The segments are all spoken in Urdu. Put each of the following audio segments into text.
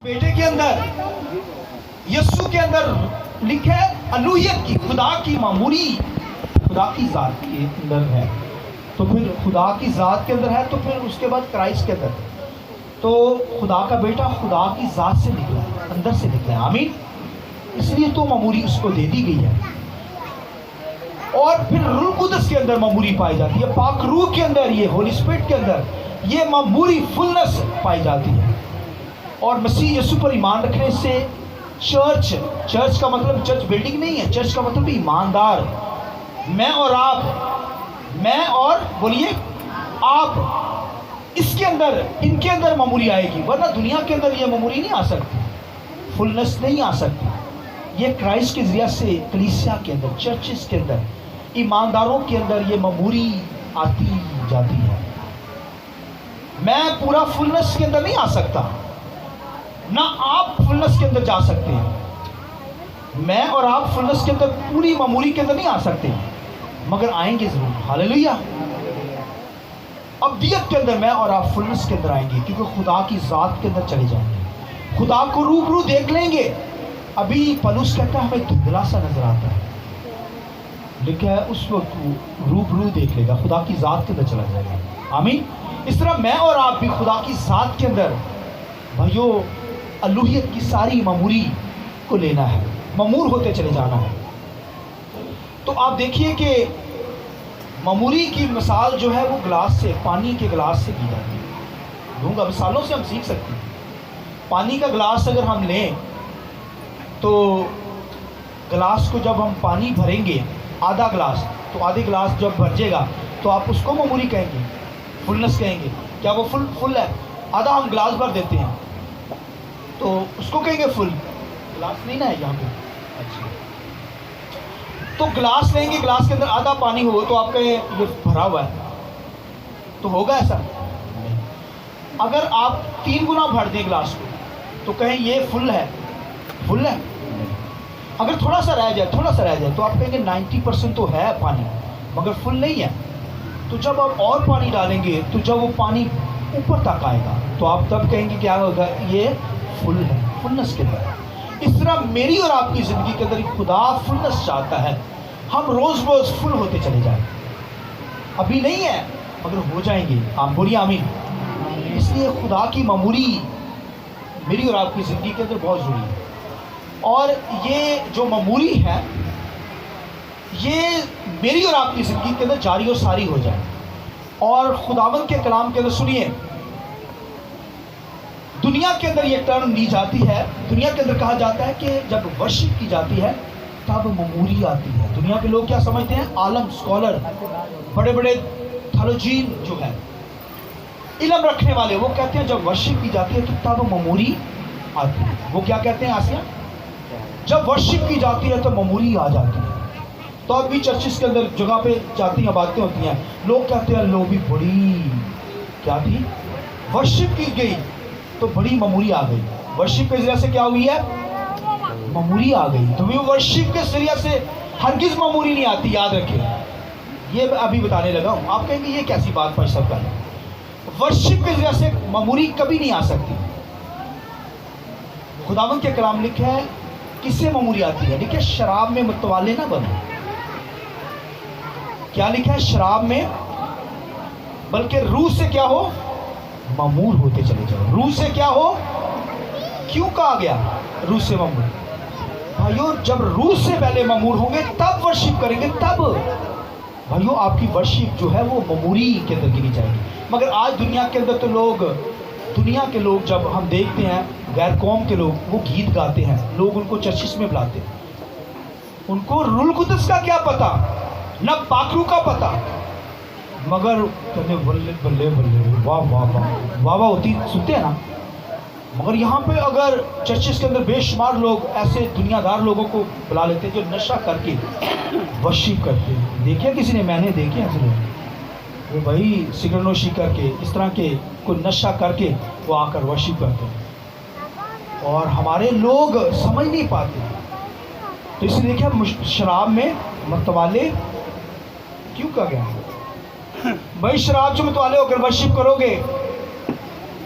بیٹے کے اندر یسوع کے اندر لکھا ہے الوہیت کی، خدا کی معموری خدا کی ذات کے اندر ہے، تو پھر خدا کی ذات کے اندر ہے، تو پھر اس کے بعد کرائسٹ کے اندر، تو خدا کا بیٹا خدا کی ذات سے نکلا ہے، اندر سے نکلا ہے، آمین۔ اس لیے تو معموری اس کو دے دی گئی ہے۔ اور پھر روح القدس کے اندر معموری پائی جاتی ہے، پاک روح کے اندر، یہ ہولی اسپرٹ کے اندر یہ معموری فلنس پائی جاتی ہے۔ اور مسیح یسوع پر ایمان رکھنے سے چرچ کا مطلب چرچ بلڈنگ نہیں ہے، چرچ کا مطلب ایماندار، میں اور بولیے آپ، اس کے اندر ان کے اندر معموری آئے گی، ورنہ دنیا کے اندر یہ معموری نہیں آ سکتی، فلنس نہیں آ سکتی۔ یہ کرائسٹ کے ذریعہ سے کلیسیا کے اندر، چرچز کے اندر، ایمانداروں کے اندر یہ معموری آتی جاتی ہے۔ میں پورا فلنس کے اندر نہیں آ سکتا، نہ آپ فلنس کے اندر جا سکتے ہیں، میں اور آپ فلنس کے اندر پوری معموری کے اندر نہیں آ سکتے، مگر آئیں گے ضرور، ہاللیلویہ۔ ابدیت کے اندر میں اور آپ فلنس کے اندر آئیں گے، کیونکہ خدا کی ذات کے اندر چلے جائیں گے، خدا کو روبرو دیکھ لیں گے۔ ابھی پولس کہتا ہے ہمیں دھندلا سا نظر آتا ہے، لکھا ہے اس وقت روبرو دیکھ لے گا، خدا کی ذات کے اندر چلا جائے گا، آمین۔ اس طرح میں اور آپ بھی خدا کی ذات کے اندر بھائیو الوہیت کی ساری معموری کو لینا ہے، معمور ہوتے چلے جانا ہے۔ تو آپ دیکھیے کہ معموری کی مثال جو ہے وہ گلاس سے، پانی کے گلاس سے کی جاتی ہے، دوں گا مثالوں سے ہم سیکھ سکتے ہیں۔ پانی کا گلاس اگر ہم لیں تو گلاس کو جب ہم پانی بھریں گے آدھا گلاس، تو آدھے گلاس جب بھر جائے گا تو آپ اس کو معموری کہیں گے، فلنس کہیں گے، کیا وہ فل ہے؟ آدھا ہم گلاس بھر دیتے ہیں تو اس کو کہیں گے فل، گلاس نہیں نا ہے یہاں پہ، اچھا تو گلاس لیں گے، گلاس کے اندر آدھا پانی ہو تو آپ کہیں یہ بھرا ہوا ہے، تو ہوگا ایسا؟ اگر آپ 3 گنا بھر دیں گلاس کو تو کہیں یہ فل ہے، فل ہے؟ اگر تھوڑا سا رہ جائے تو آپ کہیں گے 90% تو ہے پانی مگر فل نہیں ہے۔ تو جب آپ اور پانی ڈالیں گے تو جب وہ پانی اوپر تک آئے گا تو آپ تب کہیں گے کیا ہوگا؟ یہ فل ہے، فلنس کے اندر۔ اس طرح میری اور آپ کی زندگی کے اندر خدا فلنس چاہتا ہے، ہم روز روز فل ہوتے چلے جائیں، ابھی نہیں ہے مگر ہو جائیں گے، آپ بولیے آمین۔ اس لیے خدا کی معموری میری اور آپ کی زندگی کے اندر بہت ضروری ہے، اور یہ جو معموری ہے یہ میری اور آپ کی زندگی کے اندر جاری و ساری ہو جائے۔ اور خداوند کے کلام کے اندر سنیے، دنیا کے اندر یہ ٹرم دی جاتی ہے، دنیا کے اندر کہا جاتا ہے کہ جب ورشپ کی جاتی ہے تب معموری آتی ہے۔ دنیا کے لوگ کیا سمجھتے ہیں؟ عالم، اسکالر، بڑے بڑے تھیولوجین جو ہے، علم رکھنے والے، وہ کہتے ہیں جب ورشپ کی جاتی ہے تو تب معموری آتی ہے۔ وہ کیا کہتے ہیں آسیہ؟ جب ورشپ کی جاتی ہے تو معموری آ جاتی ہے۔ تو اب بھی چرچز کے اندر جگہ پہ جاتی ہیں، باتیں ہوتی ہیں، لوگ کہتے ہیں لو بھی بڑی کیا تھی؟ ورشپ کی گئی تو بڑی معموری آ گئی۔ ورشپ کے ذریعے سے کیا ہوئی ہے؟ معموری آ گئی۔ تو بھی ورشپ کے ذریعے سے ہرگز معموری نہیں آتی، یاد رکھیں، یہ ابھی بتانے لگا ہوں۔ آپ کہیں گے یہ کیسی بات پڑھ سکتا ہے؟ ورشپ کے ذریعے سے معموری کبھی نہیں آ سکتی۔ خداوند کے کلام لکھا ہے کس سے معموری آتی ہے؟ لکھا ہے شراب میں متوالے نہ بنو۔ کیا لکھا ہے؟ شراب میں، بلکہ روح سے کیا ہو؟ معمور ہوتے چلے جاؤ۔ روح سے کیا ہو؟ کیوں کہا گیا روح سے معمور؟ بھائیو جب روح سے پہلے معمور ہوں گے تب ورشپ کریں گے، تب بھائیو آپ کی ورشپ جو ہے وہ معموری کے اندر گنی جائے گی۔ مگر آج دنیا کے اندر تو دنیا کے لوگ جب ہم دیکھتے ہیں، غیر قوم کے لوگ وہ گیت گاتے ہیں، لوگ ان کو چرچز میں بلاتے ہیں، ان کو روح القدس کا کیا پتا، نہ پاکرو کا پتا، مگر کہتے بلے بلے بلے واہ واہ واہ واہ واہ ہوتی سنتے ہیں نا۔ مگر یہاں پہ اگر چرچز کے اندر بے شمار لوگ ایسے دنیا دار لوگوں کو بلا لیتے ہیں جو نشہ کر کے ورشپ کرتے ہیں۔ دیکھیں کسی نے؟ میں نے دیکھے ایسے لوگ، وہ بھائی سگریٹ نوشی کر کے، اس طرح کے کوئی نشہ کر کے وہ آ کر ورشپ کرتے ہیں، اور ہمارے لوگ سمجھ نہیں پاتے۔ تو اس لیے دیکھیں شراب میں متوالے کیوں کہا گیا؟ بھائی شراب سے متوالے ہو کر ورشپ کرو گے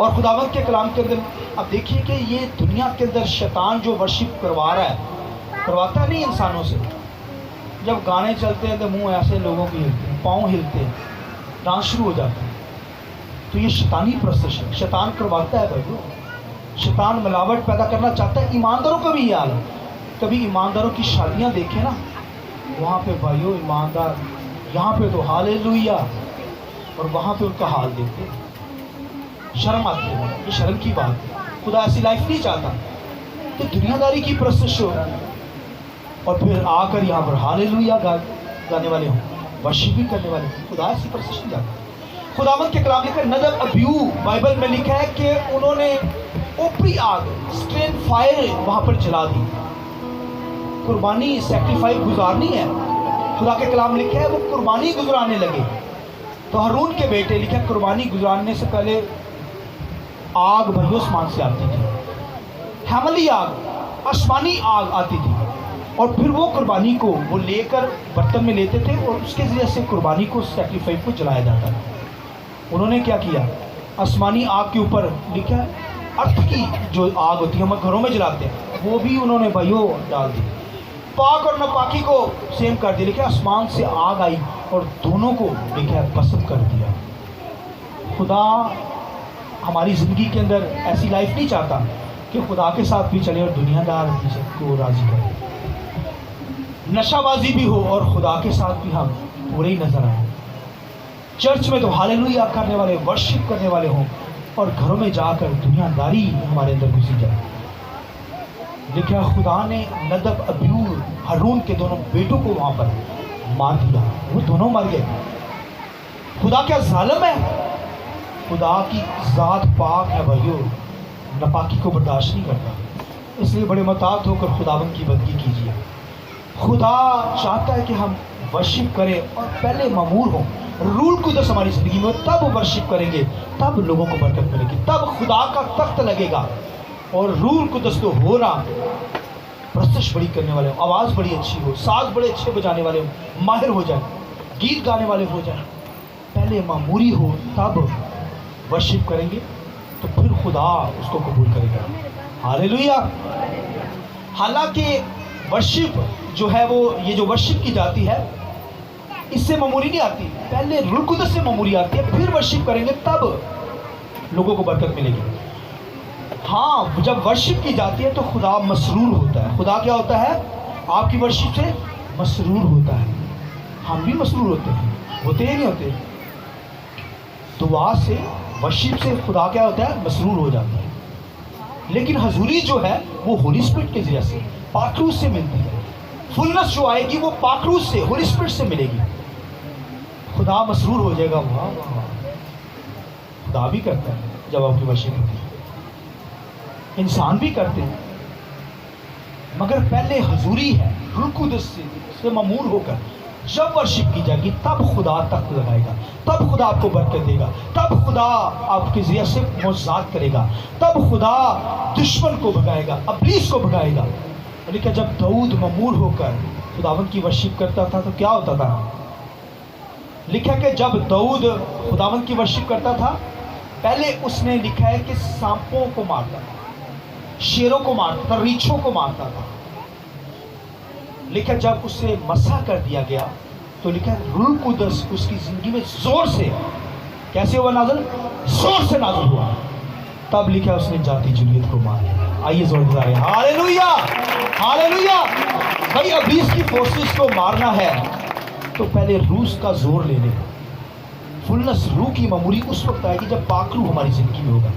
اور خداوند کے کلام کے اندر اب دیکھیے کہ یہ دنیا کے اندر شیطان جو ورشپ کروا رہا ہے، کرواتا نہیں انسانوں سے. جب گانے چلتے ہیں تو منہ ایسے لوگوں کی ہلتے ہیں، پاؤں ہلتے ہیں، ڈانس شروع ہو جاتا ہے. تو یہ شیطانی پرستش ہے، شیطان کرواتا ہے بھائیو. شیطان ملاوٹ پیدا کرنا چاہتا ہے. ایمانداروں کا بھی یہ حال ہے. کبھی ایمانداروں کی شادیاں دیکھیں نا، وہاں پہ بھائیو ایماندار یہاں پہ تو ہالےلویا، اور وہاں پہ ان کا حال دیکھتے شرم آتی ہے. یہ شرم کی بات ہے. خدا ایسی لائف نہیں چاہتا کہ دنیا داری کی پرستش ہو اور پھر آ کر یہاں پر ہالےلویا گانے والے ہوں، ورشپ بھی کرنے والے ہوں. خدا ایسی پرستش نہیں چاہتا. خداوند کے کلام لکھا ہے، ندب ابیو بائبل میں لکھا ہے کہ انہوں نے اوپری آگ اسٹرین فائر وہاں پر جلا دی. قربانی سیکریفائی گزارنی ہے. خدا کے کلام لکھا ہے وہ قربانی گزرانے لگے. تو ہارون کے بیٹے لکھا ہے قربانی گزارنے سے پہلے آگ بھائیو آسمان سے آتی تھی، ہیملی آگ، آسمانی آگ آتی تھی، اور پھر وہ قربانی کو وہ لے کر برتن میں لیتے تھے اور اس کے ذریعے سے قربانی کو سیکریفائی کو جلایا جاتا تھا. انہوں نے کیا کیا؟ آسمانی آگ کے اوپر لکھا ہے ارتھ کی جو آگ ہوتی ہے ہم گھروں میں جلاتے ہیں، وہ بھی انہوں نے بھائیو ڈال دی. پاک اور ناپاکی کو سیم کر دیا. لکھا آسمان سے آگ آئی اور دونوں کو لکھا ہے بسم کر دیا. خدا ہماری زندگی کے اندر ایسی لائف نہیں چاہتا کہ خدا کے ساتھ بھی چلے اور دنیا دار بھی کو راضی کرے، نشہ بازی بھی ہو اور خدا کے ساتھ بھی ہم پورے ہی نظر آئیں. چرچ میں تو ہالےلویا کرنے والے، ورشپ کرنے والے ہوں، اور گھروں میں جا کر دنیا داری ہمارے اندر گھسی جائے. لکھا خدا نے ندب ابیو ہارون کے دونوں بیٹوں کو وہاں پر مار دیا، وہ دونوں مر گئے. خدا کیا ظالم ہے؟ خدا کی ذات پاک ہے بھائیو، ناپاکی کو برداشت نہیں کرتا. اس لیے بڑے محتاط ہو کر خداوند کی بندگی کیجیے. خدا چاہتا ہے کہ ہم ورشپ کریں اور پہلے مامور ہوں. رول قدس ہماری زندگی میں، تب ورشپ کریں گے، تب لوگوں کو برکت ملے گی، تب خدا کا تخت لگے گا. اور رول قدس تو ہو رہا، پرستش بڑی کرنے والے ہوں، آواز بڑی اچھی ہو، ساز بڑے اچھے بجانے والے ہوں، ماہر ہو جائیں، گیت گانے والے ہو جائیں. پہلے معمولی ہو تب ورشپ کریں گے تو پھر خدا اس کو قبول کرے گا. ہالےلویا. حالانکہ ورشپ جو ہے وہ یہ جو ورشپ کی جاتی ہے اس سے معمولی نہیں آتی، پہلے روح القدس سے معمولی آتی ہے، پھر ورشپ کریں گے تب لوگوں کو برکت ملے گی. ہاں جب ورشپ کی جاتی ہے تو خدا مسرور ہوتا ہے. خدا کیا ہوتا ہے؟ آپ کی ورشپ سے مسرور ہوتا ہے. ہم بھی مسرور ہوتے ہیں، ہوتے ہی نہیں ہوتے. دعا سے، ورشپ سے خدا کیا ہوتا ہے؟ مسرور ہو جاتا ہے. لیکن حضوری جو ہے وہ ہولی اسپرٹ کے ذریعے سے، پاک روح سے ملتی ہے. فلنس جو آئے گی وہ پاک روح سے، ہولی اسپرٹ سے ملے گی. خدا مسرور ہو جائے گا. واہ واہ واہ. خدا بھی کرتا ہے جب آپ کی ورشپ ہوتی ہے، انسان بھی کرتے ہیں، مگر پہلے حضوری ہے، روح القدس سے مامور ہو کر جب ورشپ کی جائے گی تب خدا تخت لگائے گا، تب خدا آپ کو برکت دے گا، تب خدا آپ کے ذریعے سے معجزات کرے گا، تب خدا دشمن کو بھگائے گا، ابلیس کو بھگائے گا. لیکن جب داؤد مامور ہو کر خداوند کی ورشپ کرتا تھا تو کیا ہوتا تھا؟ لکھا کہ جب داؤد خداوند کی ورشپ کرتا تھا پہلے اس نے لکھا ہے کہ سانپوں کو مارتا تھا، شیروں کو مارتا تھا، ریچھوں کو مارتا تھا. لیکن جب اسے مسح کر دیا گیا تو لکھا ہے روح القدس اس کی زندگی میں زور سے، کیسے ہوا نازل؟ زور سے نازل ہوا. تب لکھا اس نے جاتی جولیت کو مارا. آئیے زور دے ہالےلویا ہالےلویا. بھائی ابلیس کی فورسز کو مارنا ہے تو پہلے روح کا زور لے لے. فلنس روح کی معمولی اس وقت آئے گی جب پاک روح ہماری زندگی میں ہوگا.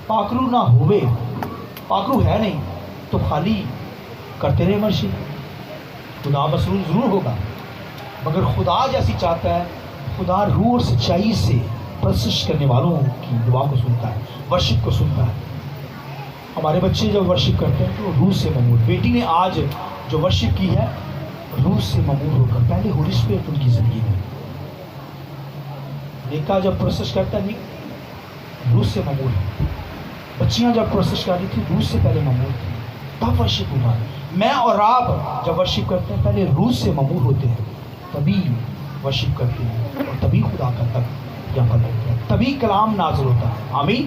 پاک روح نہ ہوئے، پاک روح ہے نہیں تو خالی کرتے رہے مرشی، خدا مسرور ضرور ہوگا. مگر خدا جیسی چاہتا ہے، خدا روح اور سچائی سے پرستش کرنے والوں کی دعا کو سنتا ہے، ورشپ کو سنتا ہے. ہمارے بچے جب ورشپ کرتے ہیں تو روح سے مامور. بیٹی نے آج جو ورشپ کی ہے روح سے مامور ہو کر، پہلے ہولی اسپرٹ ان کی زندگی میں. نیکا جب پرستش کرتا ہے نہیں، روح سے مامور ہے. بچیاں جب پرستش کر رہی تھی روح سے پہلے مامور تھی، تب ورشپ ہونا. میں اور آپ جب ورشپ کرتے ہیں پہلے روح سے مامور ہوتے ہیں، تبھی ورشپ کرتے ہیں اور تبھی خدا کا تخت یہاں پر لگتا ہے، تبھی کلام نازل ہوتا ہے. آمین.